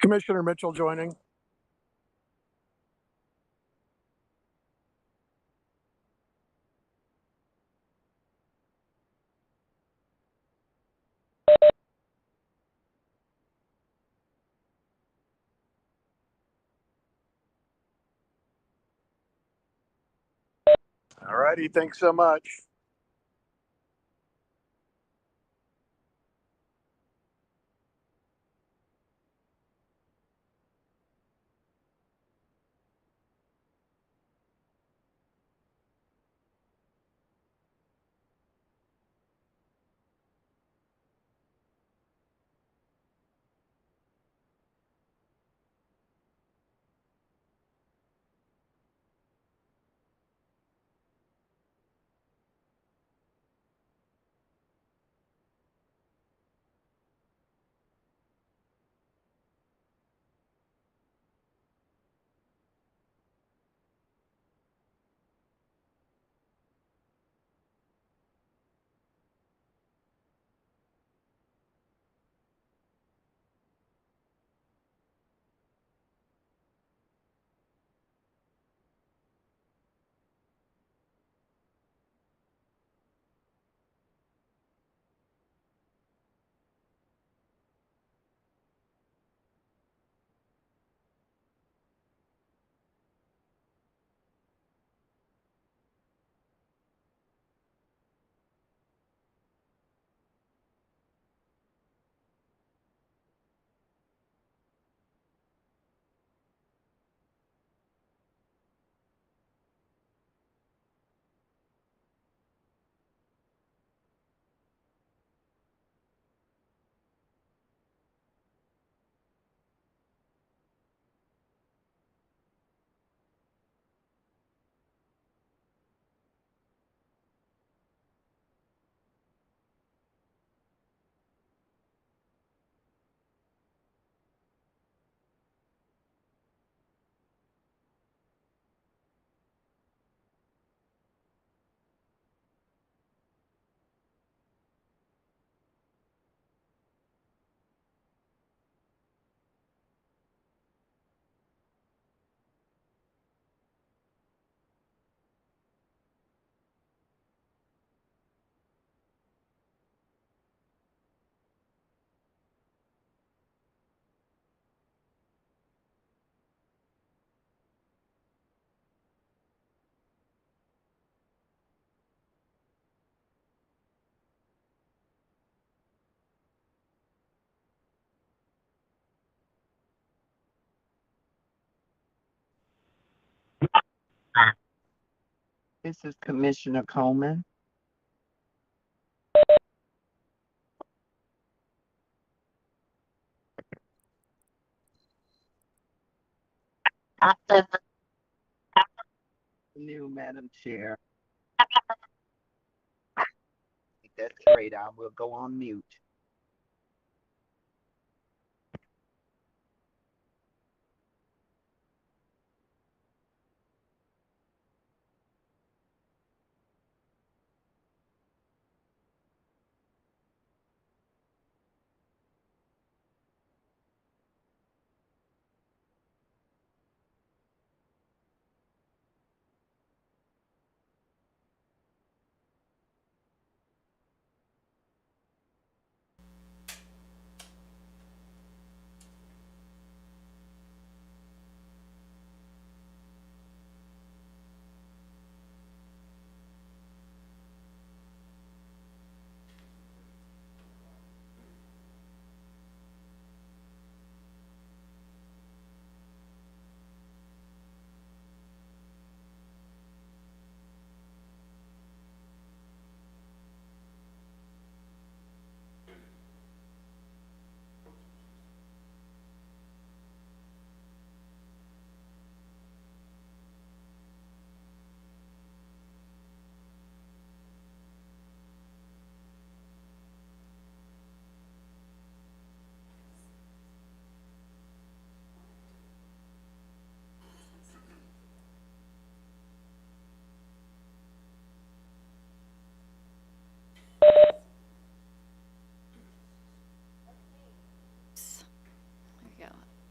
Commissioner Mitchell joining. All righty, thanks so much. This is Commissioner Coleman. New Madam Chair. That's great. I will go on mute.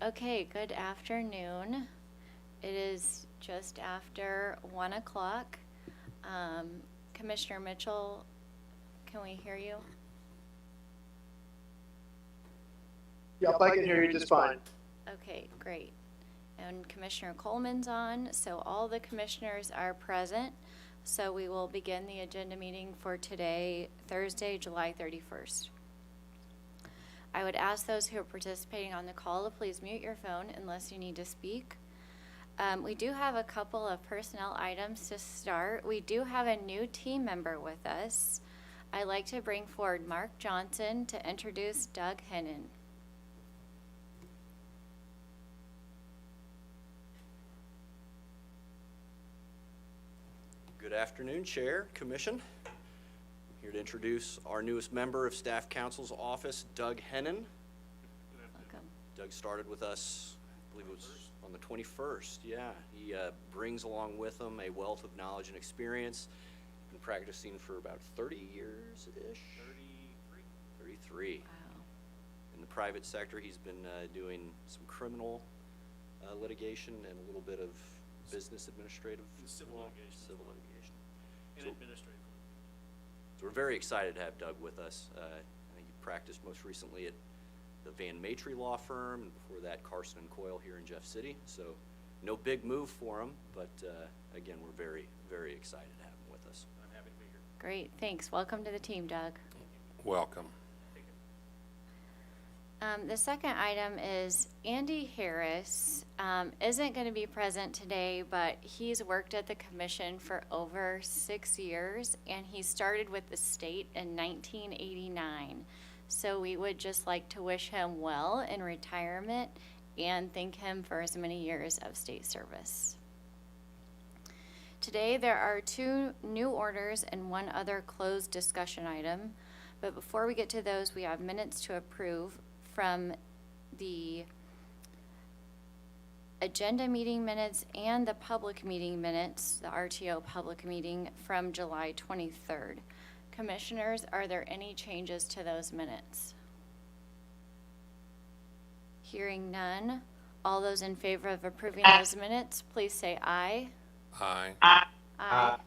Okay, good afternoon. It is just after 1 o'clock. Commissioner Mitchell, can we hear you? Yep, I can hear you just fine. Okay, great. And Commissioner Coleman's on, so all the commissioners are present. So we will begin the agenda meeting for today, Thursday, July 31st. I would ask those who are participating on the call to please mute your phone unless you need to speak. We do have a couple of personnel items to start. We do have a new team member with us. I'd like to bring forward Mark Johnson to introduce Doug Hennon. Good afternoon, Chair, Commission. I'm here to introduce our newest member of Staff Council's office, Doug Hennon. Welcome. Doug started with us, I believe it was on the 21st. Yeah, he brings along with him a wealth of knowledge and experience. Been practicing for about 30 years-ish? 33. Wow. In the private sector, he's been doing some criminal litigation and a little bit of business administrative. Civil litigation. Civil litigation. And So- administrative. So we're very excited to have Doug with us. I think he practiced most recently at the Van Matry Law Firm, and before that, Carson and Coyle here in Jeff City. So no big move for him, but again, we're very, very excited to have him with us. I'm happy to be here. Great, thanks. Welcome to the team, Doug. Welcome. Thank you. The second item is Andy Harris isn't going to be present today, but he's worked at the commission for over 6 years, and he started with the state in 1989. So we would just like to wish him well in retirement and thank him for as many years of state service. Today, there are 2 new orders and 1 other closed discussion item. But before we get to those, we have minutes to approve from the agenda meeting minutes and the public meeting minutes, the RTO public meeting from July 23rd. Commissioners, are there any changes to those minutes? Hearing none, all those in favor of approving those minutes, please say aye. Aye. Aye.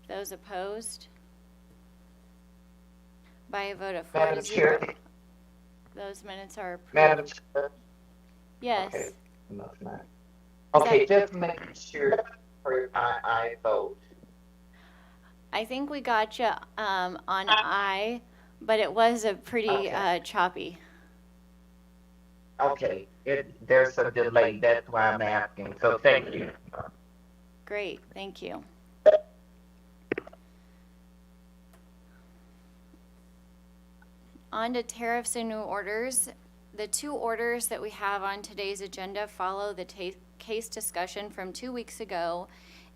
Those opposed? By a vote of 4 Madam to 0, Chair, those minutes are approved. Madam Chair. Yes, Okay, no, it's not. Okay, just making sure for I vote. I think we got you on aye, but it was a pretty Okay. choppy. Okay, there's a delay, that's why I'm asking, so thank you. Great, thank you. On to tariffs and new orders. The 2 orders that we have on today's agenda follow the case discussion from 2 weeks ago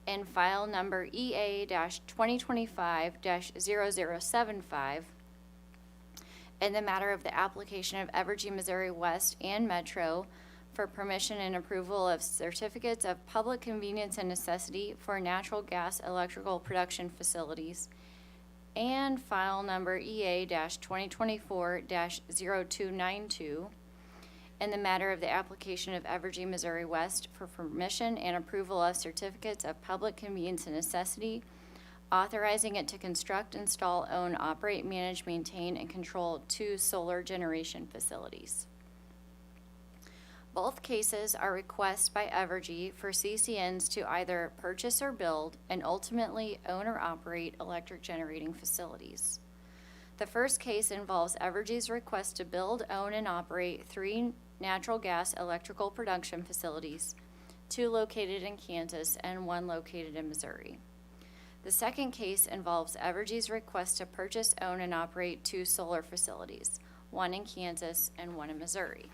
in file number EA-2025-0075 in the matter of the application of Evergy, Missouri West and Metro for permission and approval of certificates of public convenience and necessity for natural gas electrical production facilities, and file number EA-2024-0292 in the matter of the application of Evergy, Missouri West for permission and approval of certificates of public convenience and necessity, authorizing it to construct, install, own, operate, manage, maintain, and control 2 solar generation facilities. Both cases are requests by Evergy for CCNs to either purchase or build and ultimately own or operate electric generating facilities. The first case involves Evergy's request to build, own, and operate 3 natural gas electrical production facilities, 2 located in Kansas and 1 located in Missouri. The second case involves Evergy's request to purchase, own, and operate 2 solar facilities, 1 in Kansas and 1 in Missouri.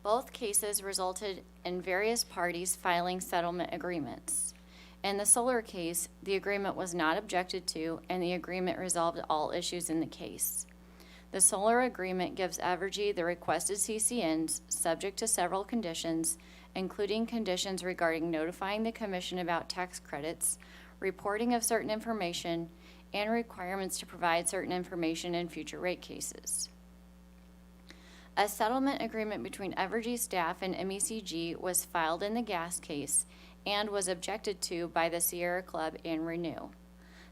Both cases resulted in various parties filing settlement agreements. In the solar case, the agreement was not objected to, and the agreement resolved all issues in the case. The solar agreement gives Evergy the requested CCNs, subject to several conditions, including conditions regarding notifying the commission about tax credits, reporting of certain information, and requirements to provide certain information in future rate cases. A settlement agreement between Evergy staff and MECG was filed in the gas case and was objected to by the Sierra Club and Renew.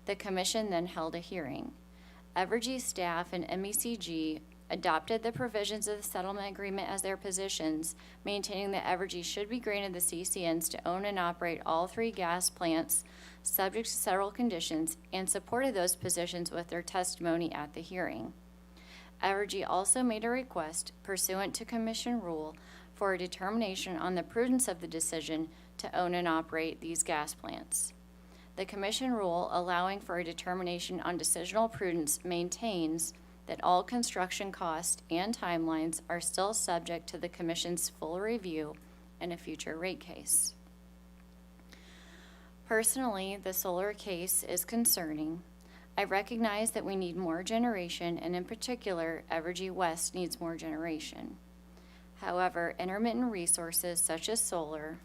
The commission then held a hearing. Evergy staff and MECG adopted the provisions of the settlement agreement as their positions, maintaining that Evergy should be granted the CCNs to own and operate all 3 gas plants, subject to several conditions, and supported those positions with their testimony at the hearing. Evergy also made a request pursuant to commission rule for a determination on the prudence of the decision to own and operate these gas plants. The commission rule allowing for a determination on decisional prudence maintains that all construction costs and timelines are still subject to the commission's full review in a future rate case. Personally, the solar case is concerning. I recognize that we need more generation, and in particular, Evergy West needs more generation. However, intermittent resources such as solar,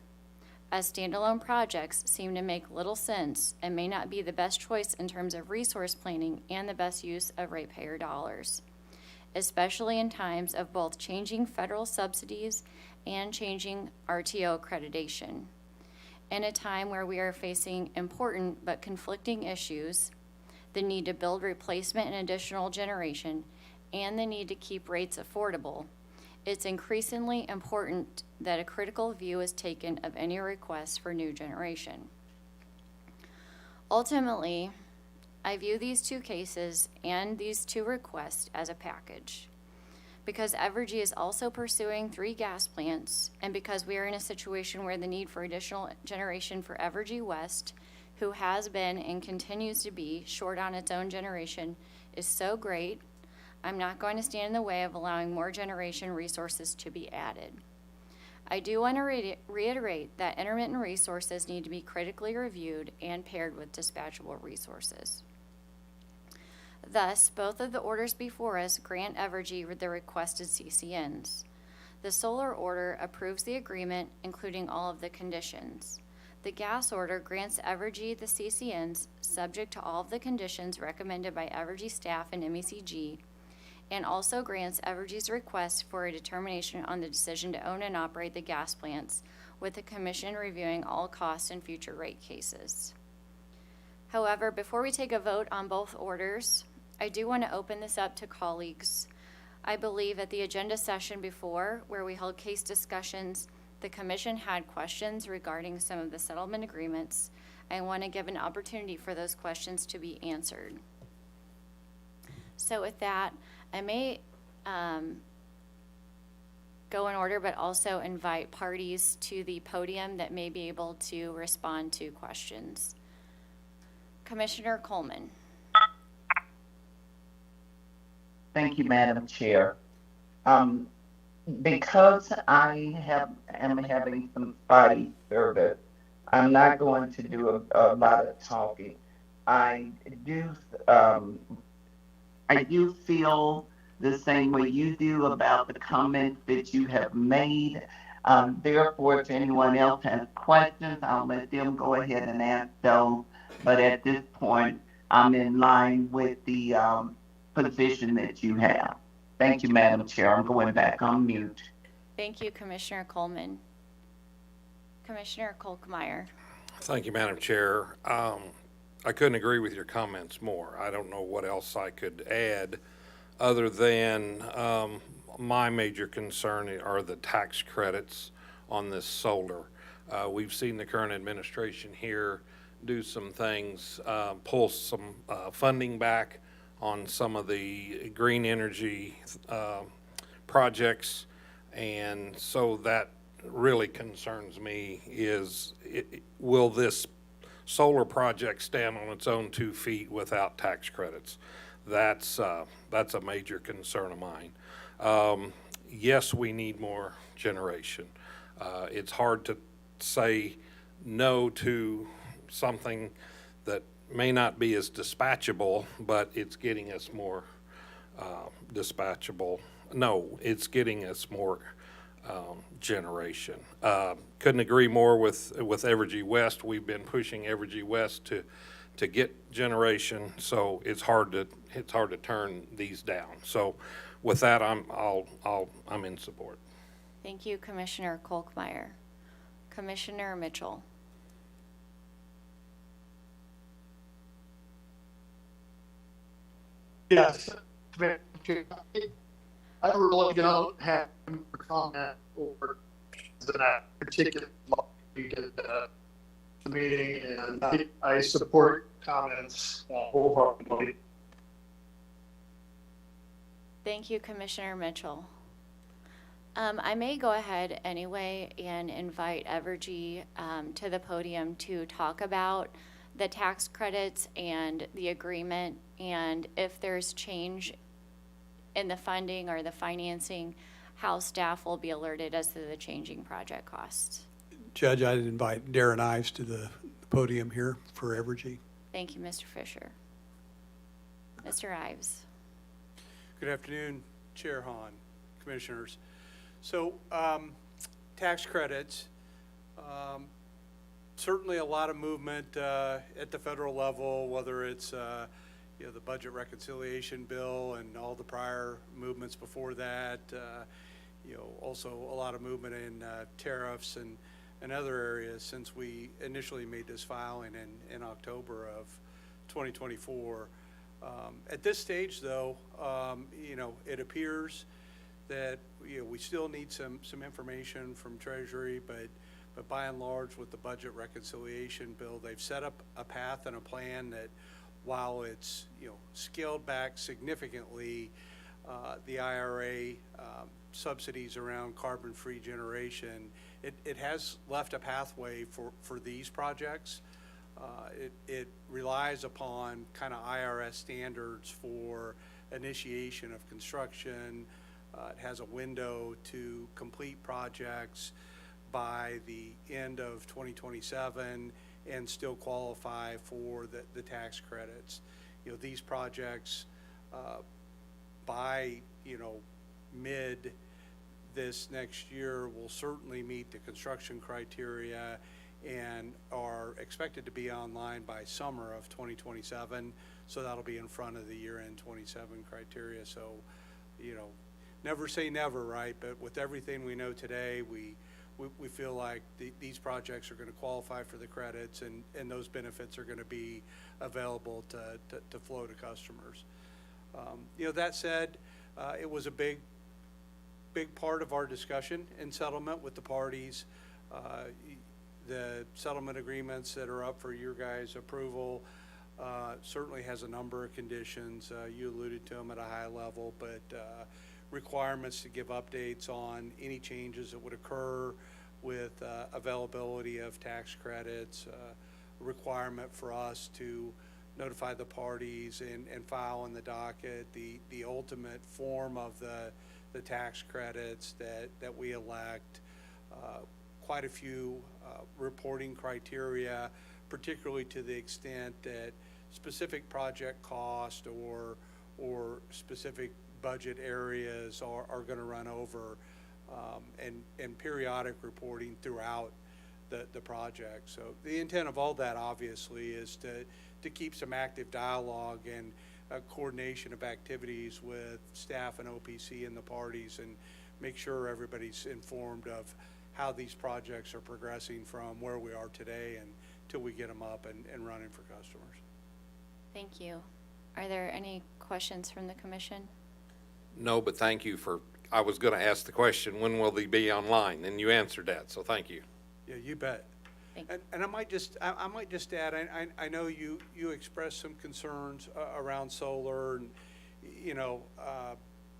as standalone projects, seem to make little sense and may not be the best choice in terms of resource planning and the best use of ratepayer dollars, especially in times of both changing federal subsidies and changing RTO accreditation. In a time where we are facing important but conflicting issues, the need to build replacement and additional generation, and the need to keep rates affordable, it's increasingly important that a critical view is taken of any requests for new generation. Ultimately, I view these 2 cases and these 2 requests as a package. Because Evergy is also pursuing 3 gas plants, and because we are in a situation where the need for additional generation for Evergy West, who has been and continues to be short on its own generation, is so great, I'm not going to stand in the way of allowing more generation resources to be added. I do want to reiterate that intermittent resources need to be critically reviewed and paired with dispatchable resources. Thus, both of the orders before us grant Evergy the requested CCNs. The solar order approves the agreement, including all of the conditions. The gas order grants Evergy the CCNs, subject to all of the conditions recommended by Evergy staff and MECG, and also grants Evergy's request for a determination on the decision to own and operate the gas plants, with the commission reviewing all costs in future rate cases. However, before we take a vote on both orders, I do want to open this up to colleagues. I believe at the agenda session before, where we held case discussions, the commission had questions regarding some of the settlement agreements. I want to give an opportunity for those questions to be answered. So with that, I may go in order, but also invite parties to the podium that may be able to respond to questions. Commissioner Coleman. Thank you, Madam Chair. Because I am having some spotty service, I'm not going to do a lot of talking. I do feel the same way you do about the comments that you have made. Therefore, if anyone else has questions, I'll let them go ahead and ask those. But at this point, I'm in line with the position that you have. Thank you, Madam Chair. I'm going back on mute. Thank you, Commissioner Coleman. Commissioner Kolkmeyer. Thank you, Madam Chair. I couldn't agree with your comments more. I don't know what else I could add other than my major concern are the tax credits on this solar. We've seen the current administration here do some things, pull some funding back on some of the green energy projects, and so that really concerns me is will this solar project stand on its own 2 feet without tax credits? That's a major concern of mine. Yes, we need more generation. It's hard to say no to something that may not be as dispatchable, but it's getting us more dispatchable. No, it's getting us more generation. Couldn't agree more with Evergy West. We've been pushing Evergy West to to get generation, so it's hard to turn these down. So with that, I'm in support. Thank you, Commissioner Kolkmeyer. Commissioner Mitchell. Yes. I really don't have a comment or that particular topic at the meeting, and I support comments wholeheartedly. Thank you, Commissioner Mitchell. I may go ahead anyway and invite Evergy to the podium to talk about the tax credits and the agreement, and if there's change in the funding or the financing, how staff will be alerted as to the changing project costs. Judge, I'd invite Darren Ives to the podium here for Evergy. Thank you, Mr. Fisher. Mr. Ives. Good afternoon, Chair Hahn, Commissioners. So, tax credits, certainly a lot of movement at the federal level, whether it's the budget reconciliation bill and all the prior movements before that. Also a lot of movement in tariffs and other areas since we initially made this filing in October of 2024. At this stage, though, it appears that we still need some information from Treasury, but by and large, with the budget reconciliation bill, they've set up a path and a plan that, while it's scaled back significantly, the IRA subsidies around carbon-free generation, it has left a pathway for these projects. It relies upon kind of IRS standards for initiation of construction. It has a window to complete projects by the end of 2027 and still qualify for the tax credits. These projects by mid this next year will certainly meet the construction criteria and are expected to be online by summer of 2027. So that'll be in front of the year-end 27 criteria. So, never say never, right? But with everything we know today, we feel like these projects are going to qualify for the credits, and those benefits are going to be available to flow to customers. That said, it was a big part of our discussion and settlement with the parties. The settlement agreements that are up for your guys' approval certainly has a number of conditions. You alluded to them at a high level, but requirements to give updates on any changes that would occur with availability of tax credits, requirement for us to notify the parties and file in the docket the ultimate form of the tax credits that we elect, quite a few reporting criteria, particularly to the extent that specific project cost or specific budget areas are going to run over, and periodic reporting throughout the project. So the intent of all that obviously is to keep some active dialogue and coordination of activities with staff and OPC and the parties, and make sure everybody's informed of how these projects are progressing from where we are today and till we get them up and running for customers. Thank you. Are there any questions from the commission? No, but thank you I was going to ask the question, when will they be online? And you answered that, so thank you. Yeah, you bet. And I might just add, I know you expressed some concerns around solar, and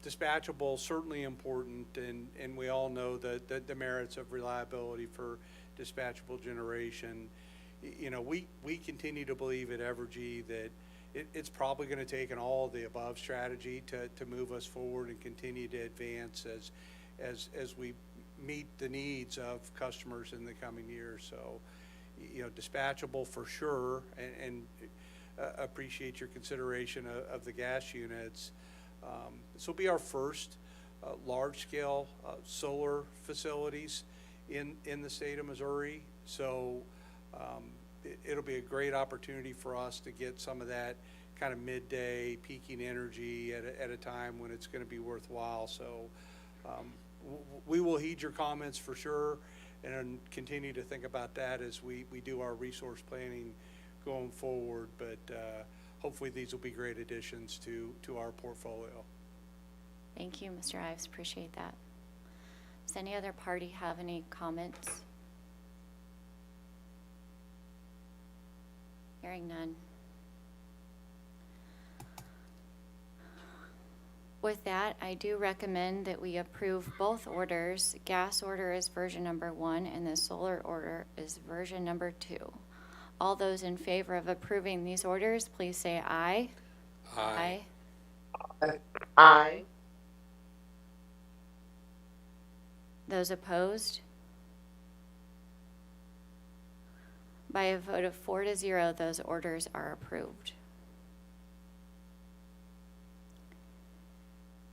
dispatchable certainly important, and we all know the merits of reliability for dispatchable generation. We continue to believe at Evergy that it's probably going to take an all of the above strategy to move us forward and continue to advance as we meet the needs of customers in the coming years. So, dispatchable for sure, and appreciate your consideration of the gas units. This will be our first large-scale solar facilities in the state of Missouri. So it'll be a great opportunity for us to get some of that kind of midday peaking energy at a time when it's going to be worthwhile. So we will heed your comments for sure and continue to think about that as we do our resource planning going forward. But hopefully these will be great additions to our portfolio. Thank you, Mr. Ives. Appreciate that. Does any other party have any comments? Hearing none. With that, I do recommend that we approve both orders. Gas order is version number 1 and the solar order is version number 2. All those in favor of approving these orders, please say aye. Aye. Aye. Those opposed? By a vote of 4-0, those orders are approved.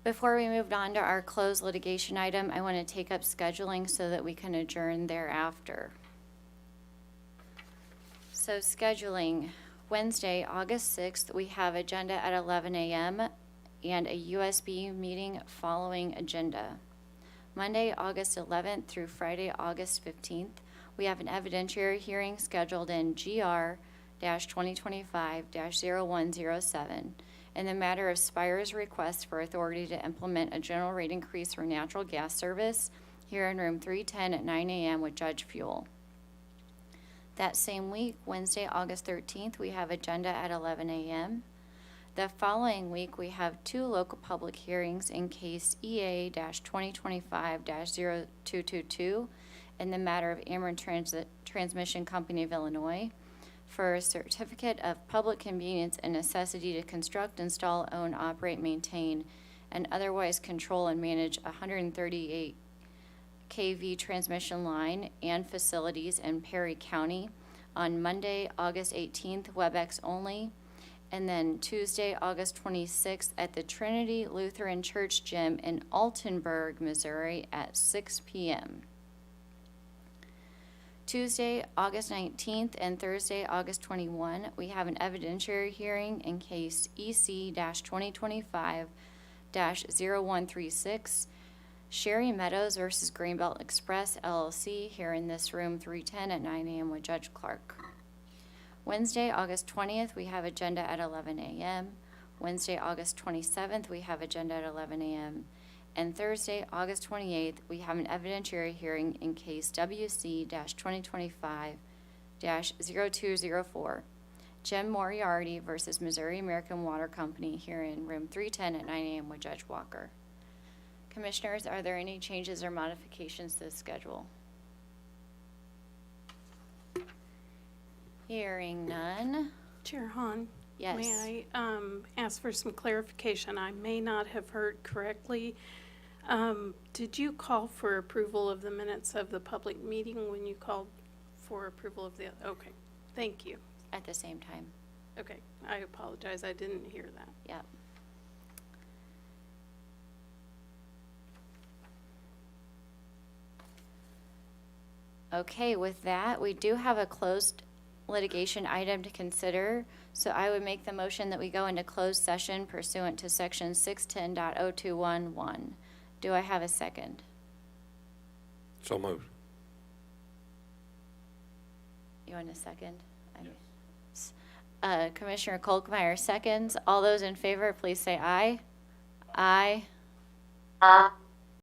Before we move on to our closed litigation item, I want to take up scheduling so that we can adjourn thereafter. So scheduling, Wednesday, August 6th, we have agenda at 11 a.m. and a USB meeting following agenda. Monday, August 11th through Friday, August 15th, we have an evidentiary hearing scheduled in GR-2025-0107 in the matter of Spire's request for authority to implement a general rate increase for natural gas service here in room 310 at 9 a.m. with Judge Fuel. That same week, Wednesday, August 13th, we have agenda at 11 a.m. The following week, we have 2 local public hearings in case EA-2025-0222 in the matter of Ameren Transmission Company of Illinois for a certificate of public convenience and necessity to construct, install, own, operate, maintain, and otherwise control and manage a 138 kV transmission line and facilities in Perry County on Monday, August 18th, WebEx only, and then Tuesday, August 26th at the Trinity Lutheran Church Gym in Altenburg, Missouri at 6 p.m. Tuesday, August 19th and Thursday, August 21, we have an evidentiary hearing in case EC-2025-0136, Sherry Meadows versus Greenbelt Express LLC here in this room 310 at 9 a.m. with Judge Clark. Wednesday, August 20th, we have agenda at 11 a.m. Wednesday, August 27th, we have agenda at 11 a.m. And Thursday, August 28th, we have an evidentiary hearing in case WC-2025-0204, Jim Moriarty versus Missouri American Water Company here in room 310 at 9 a.m. with Judge Walker. Commissioners, are there any changes or modifications to the schedule? Hearing none. Chair Hahn? Yes. May I ask for some clarification? I may not have heard correctly. Did you call for approval of the minutes of the public meeting when you called for approval of the, okay, thank you. At the same time. Okay, I apologize, I didn't hear that. Yep. Okay, with that, we do have a closed litigation item to consider. So I would make the motion that we go into closed session pursuant to section 610.0211. Do I have a second? So moved. You want a second? Yes. Commissioner Kolkmeyer seconds. All those in favor, please say aye. Aye. Aye.